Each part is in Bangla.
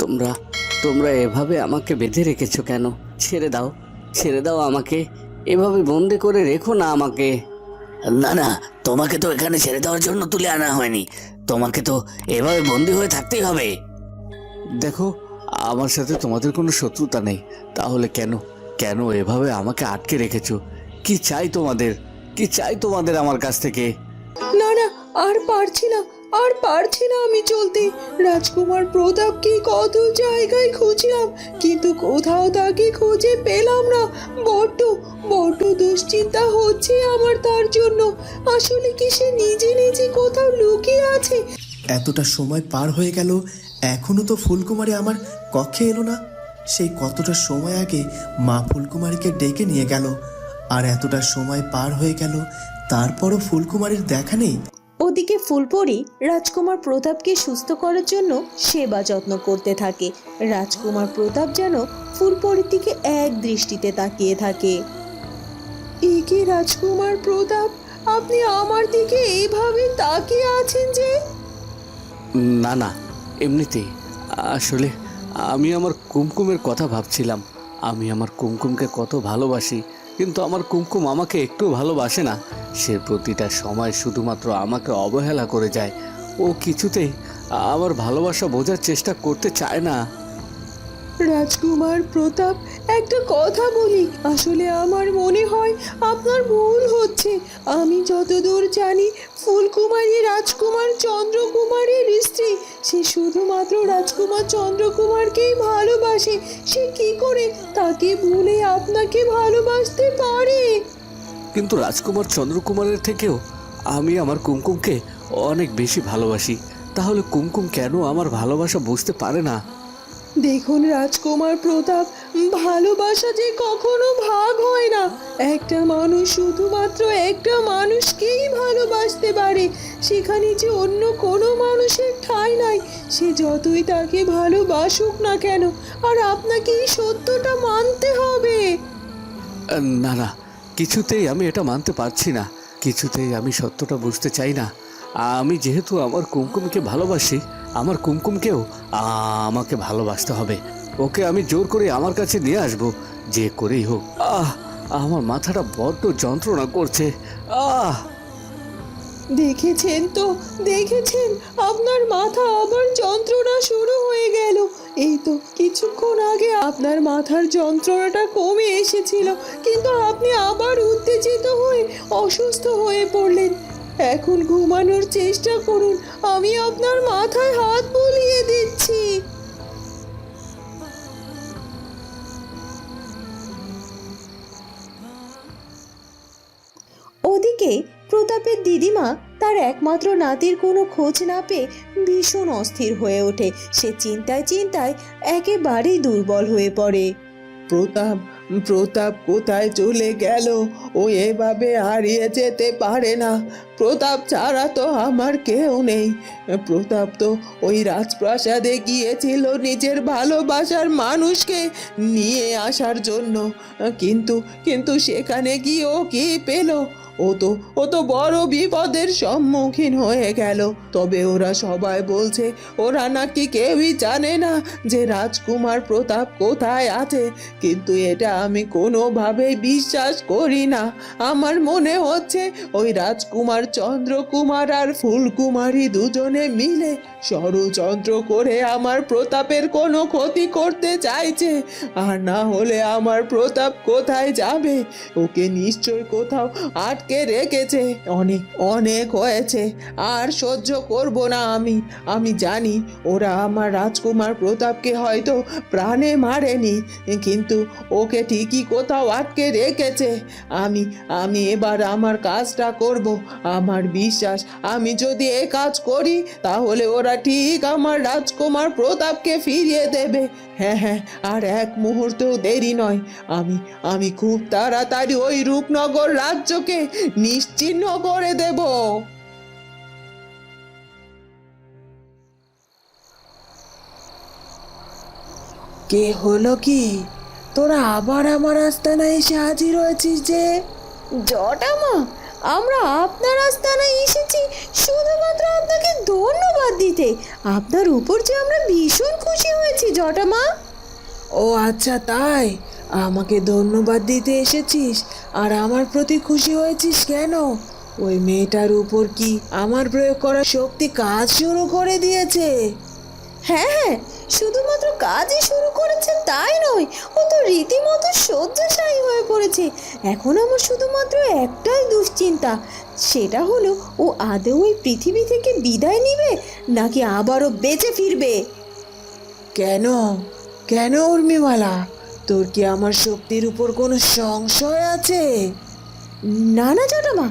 তোমরা তোমরা এভাবে আমাকে বেঁধে রেখেছো কেন? ছেড়ে দাও, ছেড়ে দাও আমাকে, এভাবে বন্দি করে রেখো না আমাকে। না না, তোমাকে তো এখানে ছেড়ে দেওয়ার জন্য তুলে আনা হয়নি, তোমাকে তো এভাবে বন্দি হয়ে থাকতেই হবে। দেখো, আমার সাথে তোমাদের কোনো শত্রুতা নেই, তাহলে কেন কেন এভাবে আমাকে আটকে রেখেছো? কি চাই তোমাদের? কি চাই তোমাদের আমার কাছ থেকে? না না, আর পারছি না, আর পারছি না আমি চলতে। রাজকুমার প্রতাপকে কত জায়গায় খুঁজলাম, কিন্তু কোথাও তাকে খুঁজে পেলাম না। বড্ড বড্ড দুশ্চিন্তা হচ্ছে আমার তার জন্য। আসলে কি সে নিজে নিজে কোথাও লুকিয়ে আছে? এতটা সময় পার হয়ে গেল, এখনো তো ফুলকুমারী আমার কক্ষে এলো না। সেই কতটা সময় আগে মা ফুলকুমারীকে ডেকে নিয়ে গেল, আর এতটা সময় পার হয়ে গেল, তারপরও ফুলকুমারীর দেখা নেই। ওদিকে ফুলপরি রাজকুমার প্রতাপকে সুস্থ করার জন্য সেবা যত্ন করতে থাকে। রাজকুমার প্রতাপ যেন ফুলপরির দিকে এক দৃষ্টিতে তাকিয়ে থাকে। এ কি রাজকুমার প্রতাপ, আপনি আমার দিকে এইভাবে তাকিয়ে আছেন যে? না না, এমনিতেই। আসলে আমি আমার কুমকুমের কথা ভাবছিলাম। আমি আমার কুমকুমকে কত ভালোবাসি, কিন্তু আমার কুমকুম আমাকে একটু ভালোবাসে না। সে প্রতিটা সময় শুধুমাত্র আমাকে অবহেলা করে যায়। ও কিছুতেই আমার ভালোবাসা বোঝার চেষ্টা করতে চায় না। রাজকুমার প্রতাপ, একটা কথা বলি, আসলে আমার মনে হয় আপনার ভুল হচ্ছে। আমি যতদূর জানি ফুলকুমারী রাজকুমার চন্দ্রকুমারের স্ত্রী। সে শুধুমাত্র রাজকুমার চন্দ্রকুমারকেই ভালোবাসে। সে কি করে তাকে ভুলে আপনাকে ভালোবাসতে পারে? কিন্তু রাজকুমার চন্দ্রকুমারের থেকেও আমি আমার কুমকুমকে অনেক বেশি ভালোবাসি। তাহলে কুমকুম কেন আমার ভালোবাসা বুঝতে পারে না? দেখুন রাজকুমার প্রতাপ, ভালোবাসা যে কখনো ভাগ হয় না। একটা মানুষ শুধুমাত্র একটা মানুষকেই ভালোবাসতে পারে, সেখানে যে অন্য কোনো মানুষের ঠাঁই নাই। সে যতই তাকে ভালোবাসুক না কেন, আর আপনাকে এই সত্যটা মানতে হবে। না না, কিছুতেই আমি এটা মানতে পারছি না। কিছুতেই আমি সত্যটা বুঝতে চাই না। আমি যেহেতু আমার কুমকুমকে ভালোবাসি, আমার কুমকুমকেও আমাকে ভালোবাসতে হবে। ওকে আমি জোর করে আমার কাছে নিয়ে আসবো, যে করেই হোক। আমার মাথাটা বড্ড যন্ত্রণা করছে। দেখেছেন তো, দেখেছেন, আপনার মাথা আবার যন্ত্রণা শুরু হয়ে গেল। এই তো কিছুক্ষণ আগে আপনার মাথার যন্ত্রণাটা কমে এসেছিল, কিন্তু আপনি আবার উত্তেজিত হয়ে অসুস্থ হয়ে পড়লেন। এখন ঘুমানোর চেষ্টা করুন, আমি আপনার মাথায় হাত বুলিয়ে দিচ্ছি। ওদিকে প্রতাপের দিদিমা তার একমাত্র নাতির কোনো খোঁজ না পেয়ে ভীষণ অস্থির হয়ে ওঠে। সে চিন্তায় চিন্তায় একেবারেই দুর্বল হয়ে পড়ে। প্রতাপ, প্রতাপ কোথায় চলে গেল? ও এভাবে হারিয়ে যেতে পারে না। প্রতাপ ছাড়া তো আমার কেউ নেই। প্রতাপ তো ওই রাজপ্রাসাদে গিয়েছিল নিজের ভালোবাসার মানুষকে নিয়ে আসার জন্য, কিন্তু কিন্তু সেখানে গিয়ে ও কি পেল? ও তো বড় বিপদের সম্মুখীন হয়ে গেল। তবে ওরা সবাই বলছে ওরা নাকি কেউই জানে না যে রাজকুমার প্রতাপ কোথায় আছে, কিন্তু এটা আমি কোনোভাবেই বিশ্বাস করি না। আমার মনে হচ্ছে ওই রাজকুমার চন্দ্রকুমার আর ফুলকুমারী দুজনে মিলে ষড়যন্ত্র করে আমার প্রতাপের কোনো ক্ষতি করতে চাইছে। আর না হলে আমার প্রতাপ কোথায় যাবে? ওকে নিশ্চয় কোথাও আটকে রেখেছে। অনেক অনেক হয়েছে, আর সহ্য করব না আমি জানি ওরা আমার রাজকুমার প্রতাপকে হয়তো প্রাণে মারেনি, কিন্তু ওকে ঠিকই কোথাও আটকে রেখেছে। আমি এবার আমার কাজটা করব। আমার বিশ্বাস, আমি যদি এ কাজ করি তাহলে ওরা ঠিক আমার রাজকুমার প্রতাপকে ফিরিয়ে দেবে। হ্যাঁ হ্যাঁ, আর এক মুহূর্তেও দেরি নয়। আমি খুব তাড়াতাড়ি ওই রূপনগর রাজ্যকে নিশ্চিহ্ন করে দেব। কে হলো কি? তোরা আবার আমার আস্তানায় এসে হাজির হয়েছিস যে? জটামা, আমরা আপনার আস্তানায় এসেছি শুধুমাত্র আপনাকে ধন্যবাদ দিতে। আপনার উপর যে আমরা ভীষণ খুশি হয়েছি জটামা। ও আচ্ছা, তাই আমাকে ধন্যবাদ দিতে এসেছিস আর আমার প্রতি খুশি হয়েছিস কেন? ওই মেয়েটার উপর কি আমার প্রয়োগ করা শক্তি কাজ শুরু করে দিয়েছে? হ্যাঁ হ্যাঁ, শুধুমাত্র কাজই শুরু করেছে তাই নয়, ও তো রীতিমতো শয্যাশায়ী হয়ে পড়েছে। এখন আমার শুধুমাত্র একটাই দুশ্চিন্তা, সেটা হলো ও আদৌ এই পৃথিবী থেকে বিদায় নিবে নাকি আবারও বেঁচে ফিরবে। কেন কেন উর্মিমালা, তোর কি আমার শক্তির উপর কোনো সংশয় আছে? না না জটামা,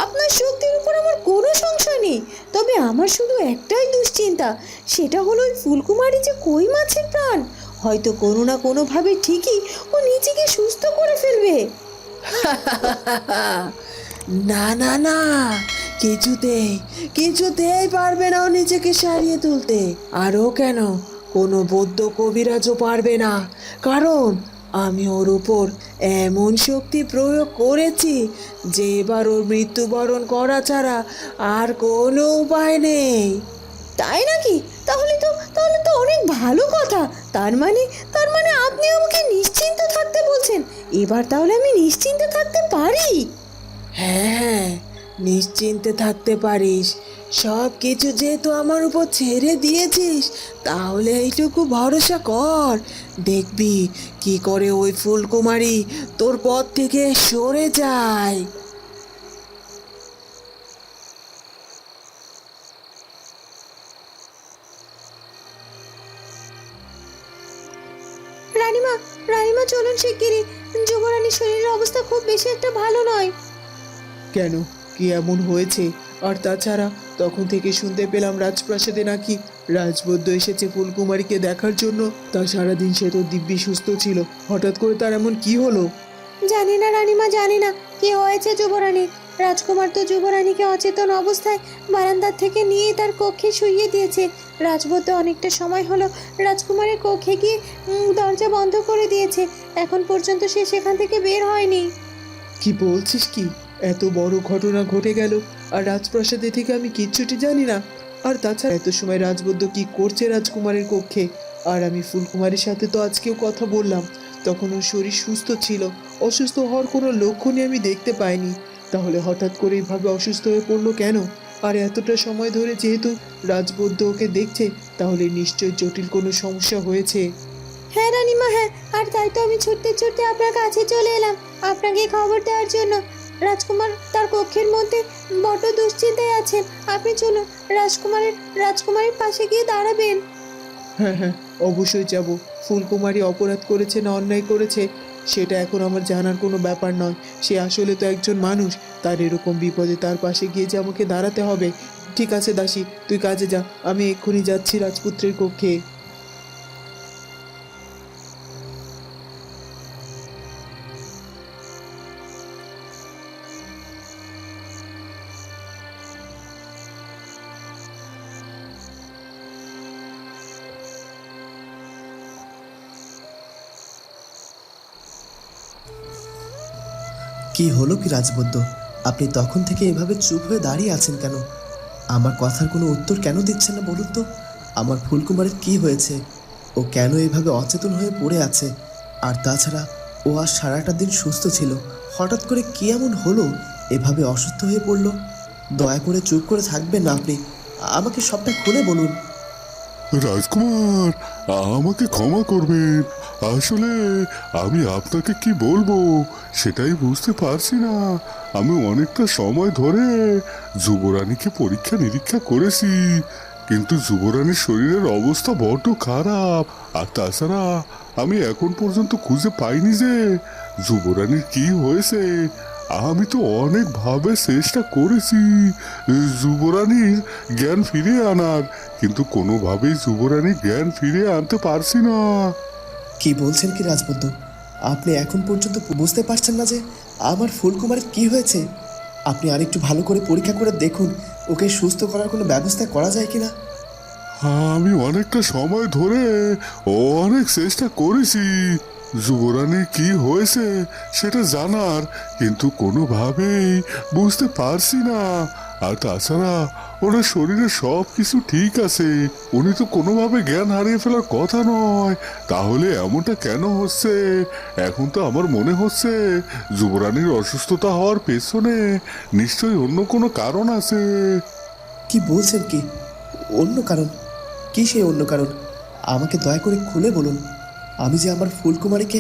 আপনার শক্তির উপর আমার কোনো সংশয় নেই, তবে আমার শুধু একটাই দুশ্চিন্তা, সেটা হলো ওই ফুলকুমারী যে কই মাছের প্রাণ, হয়তো কোনো না কোনোভাবে ঠিকই ও নিজেকে সুস্থ করে ফেলবে। না না না, কিছুতেই কিছুতেই পারবে না ও নিজেকে সারিয়ে তুলতে। আরও কেন, কোনো বৌদ্ধ কবিরাজও পারবে না, কারণ আমি ওর উপর এমন শক্তি প্রয়োগ করেছি যে এবার ওর মৃত্যুবরণ করা ছাড়া আর কোনো উপায় নেই। তাই নাকি? তাহলে তো অনেক ভালো কথা। তার মানে আপনি আমাকে নিশ্চিন্ত থাকতে বলছেন। এবার তাহলে আমি নিশ্চিন্তে থাকতে পারি। হ্যাঁ, নিশ্চিন্তে থাকতে পারিস। সব কিছু যেহেতু আমার উপর ছেড়ে দিয়েছিস, তাহলে এইটুকু ভরসা কর, দেখবি কি করে ওই ফুলকুমারী তোর পথ থেকে সরে যায়। রানীমা, রানীমা চলুন শিগগিরই, যুবরানীর শরীরের অবস্থা খুব বেশি একটা ভালো নয়। কেন, কি এমন হয়েছে? আর তাছাড়া তখন থেকে শুনতে পেলাম রাজপ্রাসাদে নাকি রাজবৈদ্য এসেছে ফুলকুমারীকে দেখার জন্য। তা সারাদিন সে তো দিব্যি সুস্থ ছিল, হঠাৎ করে তার এমন কি হলো? জানি না রানীমা, জানি না কি হয়েছে যুবরানী। রাজকুমার তো যুবরানীকে অচেতন অবস্থায় বারান্দার থেকে নিয়ে তার কক্ষে শুইয়ে দিয়েছে। রাজবৈদ্য অনেকটা সময় হলো রাজকুমারের কক্ষে গিয়ে দরজা বন্ধ করে দিয়েছে, এখন পর্যন্ত সে সেখান থেকে বের হয়নি। কি বলছিস কি? এত বড় ঘটনা ঘটে গেল আর রাজপ্রাসাদে থেকে আমি কিচ্ছুটি জানি না। আর তাছাড়া এত সময় রাজবৈদ্য কি করছে রাজকুমারের কক্ষে? আর আমি ফুলকুমারীর সাথে তো আজকেও কথা বললাম, তখন ওর শরীর সুস্থ ছিল, অসুস্থ হওয়ার কোনো লক্ষণই আমি দেখতে পাইনি। তাহলে হঠাৎ করে এইভাবে অসুস্থ হয়ে পড়লো কেন? আর এতটা সময় ধরে যেহেতু রাজবৈদ্য ওকে দেখছে, তাহলে নিশ্চয়ই জটিল কোনো সমস্যা হয়েছে। হ্যাঁ রানীমা, হ্যাঁ, আর তাই তো আমি ছুটতে ছুটতে আপনার কাছে চলে এলাম আপনাকে খবর দেওয়ার জন্য। রাজকুমার তার কক্ষের মধ্যে বড় দুশ্চিন্তায় আছেন। আপনি চলুন, রাজকুমারের পাশে গিয়ে দাঁড়াবেন। হ্যাঁ হ্যাঁ, অবশ্যই যাব। ফুলকুমারী অপরাধ করেছে না অন্যায় করেছে সেটা এখন আমার জানার কোনো ব্যাপার নয়। সে আসলে তো একজন মানুষ, তার এরকম বিপদে তার পাশে গিয়ে যে আমাকে দাঁড়াতে হবে। ঠিক আছে দাসী, তুই কাজে যা, আমি এক্ষুনি যাচ্ছি রাজপুত্রের কক্ষে। কি হলো কি রাজবৈদ্য, আপনি তখন থেকে এভাবে চুপ হয়ে দাঁড়িয়ে আছেন কেন? আমার কথার কোনো উত্তর কেন দিচ্ছেন না বলুন তো? আমার ফুলকুমারের কি হয়েছে? ও কেন এভাবে অচেতন হয়ে পড়ে আছে? আর তাছাড়া ও আর সারাটা দিন সুস্থ ছিল, হঠাৎ করে কি এমন হলো এভাবে অসুস্থ হয়ে পড়লো? দয়া করে চুপ করে থাকবেন না আপনি, আমাকে সবটা খুলে বলুন। রাজকুমার, আমাকে ক্ষমা করবেন। আসলে আমি আপনাকে কি বলবো সেটাই বুঝতে পারছি না। আমি অনেকটা সময় ধরে যুবরানীকে পরীক্ষা নিরীক্ষা করেছি, কিন্তু যুবরানীর শরীরের অবস্থা বড্ড খারাপ। আর তাছাড়া আমি এখন পর্যন্ত খুঁজে পাইনি যে যুবরানীর কি হয়েছে। আমি তো অনেকভাবে চেষ্টা করেছি যুবরানীর জ্ঞান ফিরিয়ে আনার, কিন্তু কোনোভাবেই যুবরানীর জ্ঞান ফিরিয়ে আনতে পারছি না। কি বলছেন কি রাজবৈদ্য, আপনি এখন পর্যন্ত বুঝতে পারছেন না যে আমার ফুলকুমারের কি হয়েছে? আপনি আরেকটু ভালো করে পরীক্ষা করে দেখুন ওকে সুস্থ করার কোনো ব্যবস্থা করা যায় কিনা। আমি অনেকটা সময় ধরে অনেক চেষ্টা করেছি যুবরানীর কি হয়েছে সেটা জানার, কিন্তু কোনোভাবেই বুঝতে পারছি না। আর তাছাড়া ওনার শরীরে সব কিছু ঠিক আছে, উনি তো কোনোভাবে জ্ঞান হারিয়ে ফেলার কথা নয়। তাহলে এমনটা কেন হচ্ছে? এখন তো আমার মনে হচ্ছে যুবরানীর অসুস্থতা হওয়ার পেছনে নিশ্চয়ই অন্য কোনো কারণ আছে। কি বলছেন কি? অন্য কারণ? কি সেই অন্য কারণ? আমাকে দয়া করে খুলে বলুন। আমি যে আমার ফুলকুমারীকে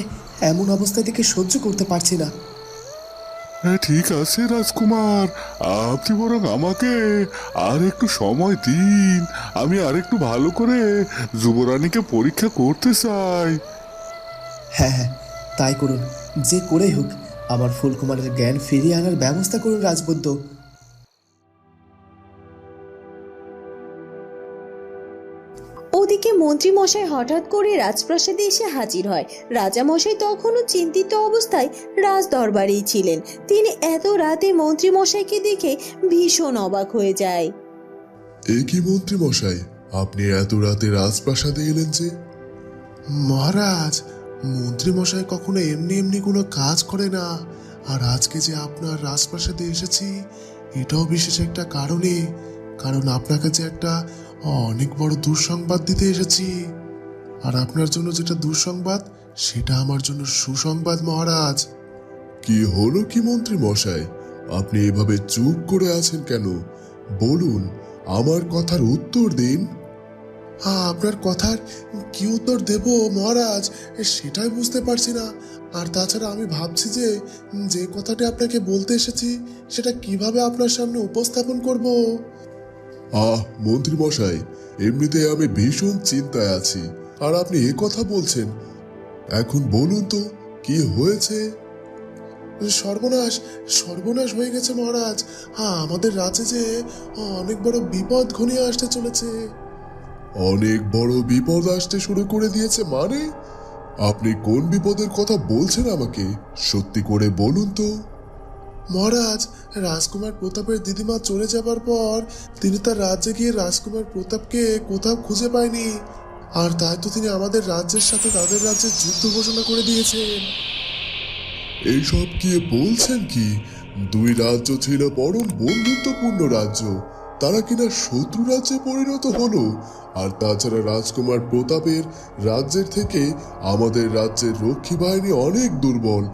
এমন অবস্থায় দেখে সহ্য করতে পারছি না। হ্যাঁ, ঠিক আছে রাজকুমার, আপনি বরং আমাকে আর একটু সময় দিন। আমি আর একটু ভালো করে যুবরানীকে পরীক্ষা করতে চাই। হ্যাঁ হ্যাঁ, তাই করুন। যে করেই হোক আমার ফুলকুমারের জ্ঞান ফিরিয়ে আনার ব্যবস্থা করুন রাজবৈদ্য। ওদিকে মন্ত্রী মশাই হঠাৎ করে রাজপ্রাসাদে এসে হাজির হয়। রাজা মশাই তখনও চিন্তিত অবস্থায় রাজ দরবারেই ছিলেন। তিনি এত রাতে মন্ত্রী মশাইকে দেখে ভীষণ অবাক হয়ে যায়। এ কি মন্ত্রী মশাই, আপনি এত রাতে রাজপ্রাসাদে এলেন যে? মহারাজ, মন্ত্রী মশাই কখনো এমনি এমনি কোনো কাজ করে না। আর আজকে যে আপনার রাজপ্রাসাদে এসেছি এটাও বিশেষ একটা কারণে, কারণ আপনার কাছে একটা অনেক বড় দুঃসংবাদ দিতে এসেছি। আর আপনার জন্য যেটা দুঃসংবাদ সেটা আমার জন্য সুসংবাদ মহারাজ। কি হলো কি মন্ত্রী মশাই, আপনি এভাবে চুপ করে আছেন কেন? বলুন, আমার কথার উত্তর দিন। আপনার কথার কি উত্তর দেব মহারাজ, সেটাই বুঝতে পারছি না। আর তাছাড়া আমি ভাবছি যে যে কথাটা আপনাকে বলতে এসেছি সেটা কিভাবে আপনার সামনে উপস্থাপন করব। মন্ত্রী মশাই, এমনিতে আমি ভীষণ চিন্তায় আছি, আর আপনি এ কথা বলছেন। এখন বলুন তো, কি হয়েছে? সর্বনাশ, সর্বনাশ হয়ে গেছে মহারাজ। আমাদের রাজ্যে যে অনেক বড় বিপদ ঘনিয়ে আসতে চলেছে। অনেক বড় বিপদ আসতে শুরু করে দিয়েছে মানে? আপনি কোন বিপদের কথা বলছেন আমাকে সত্যি করে বলুন তো। মহারাজ, রাজকুমার প্রতাপের দিদিমা চলে যাবার পর তিনি তার রাজ্যে গিয়ে রাজকুমার প্রতাপকে কোথাও খুঁজে পায়নি। আর তাই তো তিনি আমাদের রাজ্যের সাথে তাদের রাজ্যের যুদ্ধ ঘোষণা করে দিয়েছেন। এইসব কি বলছেন কি? দুই রাজ্য ছিল পরম বন্ধুত্বপূর্ণ রাজ্য, তারা কিনা শত্রু রাজ্যে পরিণত হলো। আর তাছাড়া রাজকুমার প্রতাপের রাজ্যের থেকে আমাদের রাজ্যের রক্ষী বাহিনী অনেক দুর্বল।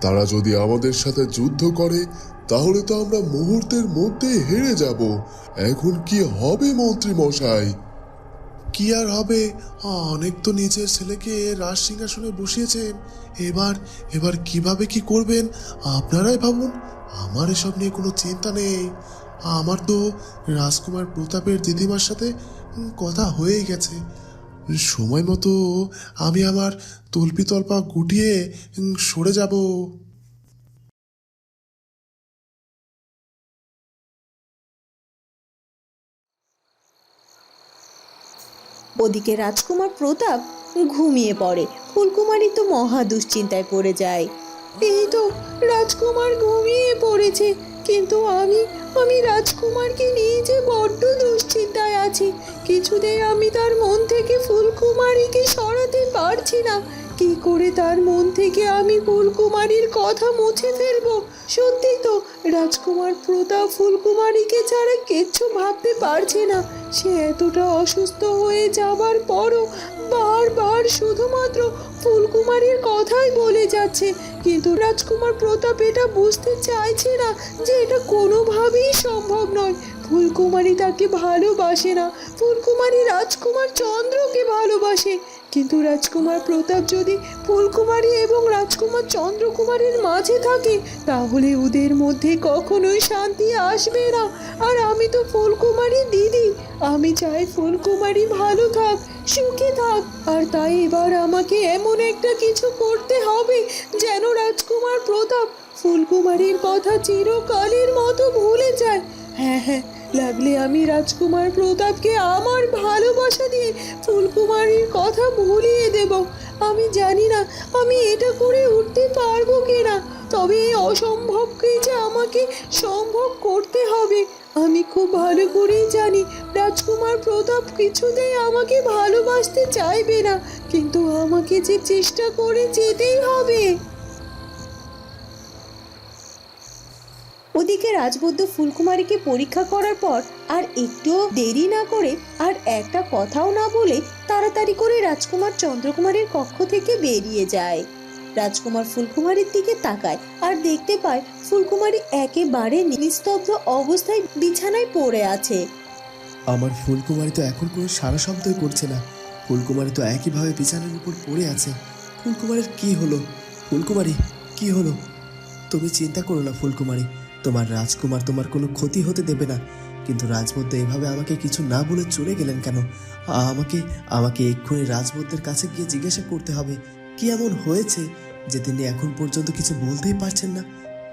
তারা যদি আমাদের সাথে যুদ্ধ করে তাহলে তো আমরা মুহূর্তের মধ্যে হেরে যাব। এখন কি হবে মন্ত্রী মশাই? কি আর হবে, অনেক তো নিজের ছেলেকে রাজ সিংহাসনে বসিয়েছেন। এবার এবার কিভাবে কি করবেন আপনারাই ভাবুন। আমার এসব নিয়ে কোনো চিন্তা নেই। আমার তো রাজকুমার প্রতাপের দিদিমার সাথে কথা হয়েই গেছে। সময় মতো আমি আমার তল্পি তল্পা গুটিয়ে সরে যাব। ওদিকে রাজকুমার প্রতাপ ঘুমিয়ে পড়ে। ফুলকুমারী তো মহা দুশ্চিন্তায় পড়ে যায়। এই তো রাজকুমার ঘুমিয়ে পড়েছে, কিন্তু আমি রাজকুমারকে নিয়ে যে বড্ড দুশ্চিন্তায় আছি। কিছুতেই আমি তার মন থেকে ফুলকুমারীকে সরাতে পারছি না। কি করে তার মন থেকে আমি ফুলকুমারীর কথা মুছে ফেলবো? সত্যি তো রাজকুমার প্রতাপ ফুলকুমারীকে ছাড়া কিচ্ছু ভাবতে পারছে না। সে এতটা অসুস্থ হয়ে যাবার পরও বারবার শুধুমাত্র ফুলকুমারীর কথাই বলে যাচ্ছে। কিন্তু রাজকুমার প্রতাপ এটা বুঝতে চাইছে না যে এটা কোনোভাবেই সম্ভব নয়। ফুলকুমারী তাকে ভালোবাসে না, ফুলকুমারী রাজকুমার চন্দ্রকে ভালোবাসে। কিন্তু রাজকুমার প্রতাপ যদি ফুলকুমারী এবং রাজকুমার চন্দ্রকুমারীর মাঝে থাকে তাহলে ওদের মধ্যে কখনোই শান্তি আসবে না। আর আমি তো ফুলকুমারী দিদি, আমি চাই ফুলকুমারী ভালো থাক, সুখে থাক। আর তাই এবার আমাকে এমন একটা কিছু করতে হবে যেন রাজকুমার প্রতাপ ফুলকুমারীর কথা চিরকালের মতো ভুলে যায়। হ্যাঁ হ্যাঁ, লাগলে আমি রাজকুমার প্রতাপকে আমার ভালোবাসা দিয়ে ফুলকুমারীর কথা ভুলিয়ে দেব। আমি জানি না আমি এটা করে উঠতে পারবো কিনা, তবে এই অসম্ভবকে যে আমাকে সম্ভব করতে হবে। আমি খুব ভালো করেই জানি রাজকুমার প্রতাপ কিছুতেই আমাকে ভালোবাসতে চাইবে না, কিন্তু আমাকে যে চেষ্টা করে যেতেই হবে। ওদিকে রাজবৈদ্য ফুলকুমারীকে পরীক্ষা করার পর আর একটুও দেরি না করে আর একটা কথাও না বলে তাড়াতাড়ি করে রাজকুমার চন্দ্রকুমারের কক্ষ থেকে বেরিয়ে যায়। রাজকুমার ফুলকুমারীর দিকে তাকায় আর দেখতে পায় ফুলকুমারী একেবারে নিস্তব্ধ অবস্থায় বিছানায় পড়ে আছে। আমার ফুলকুমারী তো এখন কোনো সারা শব্দই করছে না। ফুলকুমারী তো একইভাবে বিছানার উপর পড়ে আছে। ফুলকুমারীর কি হলো? ফুলকুমারী কি হলো? তুমি চিন্তা করো না ফুলকুমারী, তোমার রাজকুমার তোমার কোনো ক্ষতি হতে দেবে না। কিন্তু রাজবৈদ্য এভাবে আমাকে কিছু না বলে চলে গেলেন কেন? আমাকে এক্ষুনি রাজবৈদ্যের কাছে গিয়ে জিজ্ঞাসা করতে হবে কি এমন হয়েছে যে তিনি এখন পর্যন্ত কিছু বলতেই পারছেন না।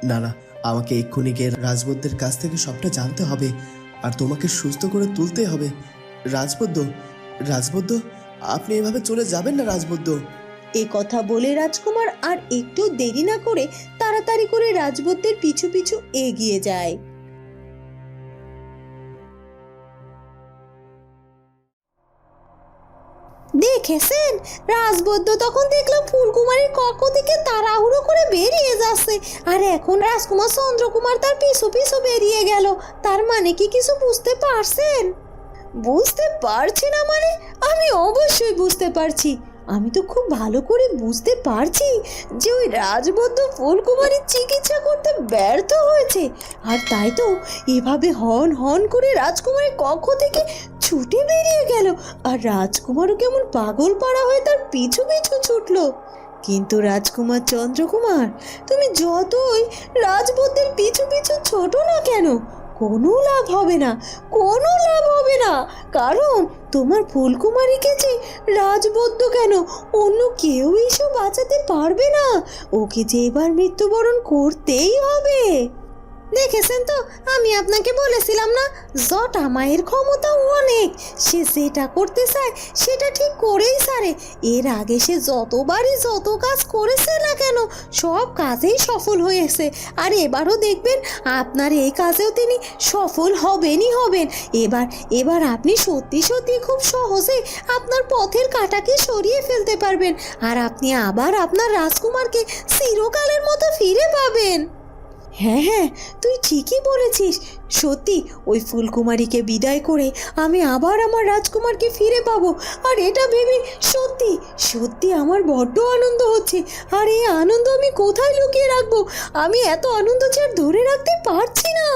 না না, আমাকে এক্ষুনি গিয়ে রাজবৈদ্যের কাছ থেকে সবটা জানতে হবে আর তোমাকে সুস্থ করে তুলতে হবে। রাজবৈদ্য, আপনি এভাবে চলে যাবেন না রাজবৈদ্য। এ কথা বলে রাজকুমার আর একটু দেরি না করে তাড়াতাড়ি করে রাজবৈদ্যের পিছু পিছু এগিয়ে যায়। দেখেছেন, রাজবৈদ্য তখন দেখলাম ফুলকুমারীর কক্ষ থেকে তাড়াহুড়ো করে বেরিয়ে যাচ্ছে, আর এখন রাজকুমার চন্দ্রকুমার তার পিছু পিছু বেরিয়ে গেল। তার মানে কি কিছু বুঝতে পারছেন? বুঝতে পারছি না মানে? আমি অবশ্যই বুঝতে পারছি। আমি তো খুব ভালো করে বুঝতে পারছি যে ওই রাজবৈদ্য ফুলকুমারীর চিকিৎসা করতে ব্যর্থ হয়েছে, আর তাই তো এভাবে হন হন করে রাজকুমারীর কক্ষ থেকে ছুটে বেরিয়ে গেল, আর রাজকুমারও কেমন পাগল পাড়া হয়ে তার পিছু পিছু ছুটলো। কিন্তু রাজকুমার চন্দ্রকুমার, তুমি যতই রাজবৈদ্যের পিছু পিছু ছোটো না কেন, কোনো লাভ হবে না, কোনো লাভ হবে না। কারণ তোমার ফুলকুমারীকে যে রাজবৈদ্য কেন অন্য কেউ এসে বাঁচাতে পারবে না। ওকে যে এবার মৃত্যুবরণ করতেই হবে। দেখেছেন তো, আমি আপনাকে বলেছিলাম না, জটা মায়ের ক্ষমতা অনেক। সে যেটা করতে চায় সেটা ঠিক করেই ছাড়ে। এর আগে সে যতবারই যত কাজ করেছে না কেন, সব কাজেই সফল হয়েছে। আর এবারও দেখবেন আপনার এই কাজেও তিনি সফল হবেনই হবেন। এবার আপনি সত্যি সত্যি খুব সহজে আপনার পথের কাঁটাকে সরিয়ে ফেলতে পারবেন, আর আপনি আবার আপনার রাজকুমারকে চিরকালের মতো ফিরে পাবেন। হ্যাঁ হ্যাঁ, তুই ঠিকই বলেছিস। সত্যি ওই ফুলকুমারীকে বিদায় করে আমি আবার আমার রাজকুমারকে ফিরে পাবো, আর এটা ভেবে সত্যি সত্যি আমার বড্ড আনন্দ হচ্ছে। আর এই আনন্দ আমি কোথায় লুকিয়ে রাখবো? আমি এত আনন্দ যে আর ধরে রাখতে পারছি না।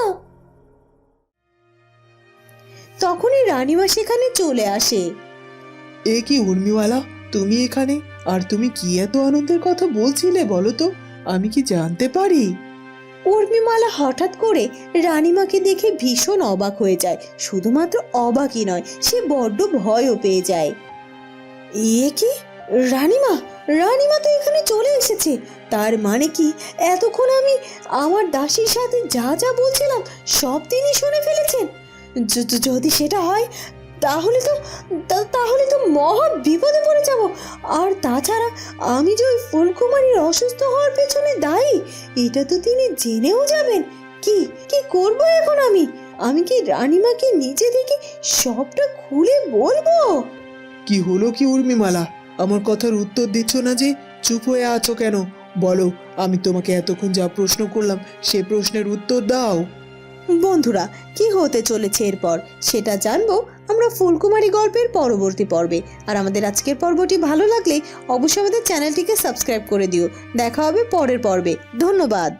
তখনই রানীমা সেখানে চলে আসে। এ কি উর্মিওয়ালা, তুমি এখানে? আর তুমি কি এত আনন্দের কথা বলছিলে বলো তো, আমি কি জানতে পারি? উর্মিমালা হঠাৎ করে রানীমাকে দেখে ভীষণ অবাক হয়ে যায়। শুধুমাত্র অবাকই নয়, সে বড্ড ভয়ও পেয়ে যায়। এ কি, রানীমা? রানীমা তো এখানে চলে এসেছে। তার মানে কি এতক্ষণ আমি আমার দাসীর সাথে যা যা বলছিলাম সব তিনি শুনে ফেলেছেন? যদি সেটা হয় তাহলে তো মহা বিপদে পড়ে যাব। আর তাছাড়া আমি যে ওই ফুলকুমারীর অসুস্থ হওয়ার পেছনে দায়ী, এটা তো তিনি জেনেও যাবেন। কি করব এখন আমি কি রানীমাকে নিচে থেকে সবটা খুলে বলবো? কি হলো কি উর্মিমালা, আমার কথার উত্তর দিচ্ছ না যে? চুপ হয়ে আছো কেন? বলো, আমি তোমাকে এতক্ষণ যা প্রশ্ন করলাম সে প্রশ্নের উত্তর দাও। বন্ধুরা, কি হতে চলেছে এরপর সেটা জানবো আমরা ফুলকুমারী গল্পের পরবর্তী পর্বে। আর আমাদের আজকের পর্বটি ভালো লাগলে অবশ্যই আমাদের চ্যানেলটিকে সাবস্ক্রাইব করে দিও। দেখা হবে পরের পর্বে। ধন্যবাদ।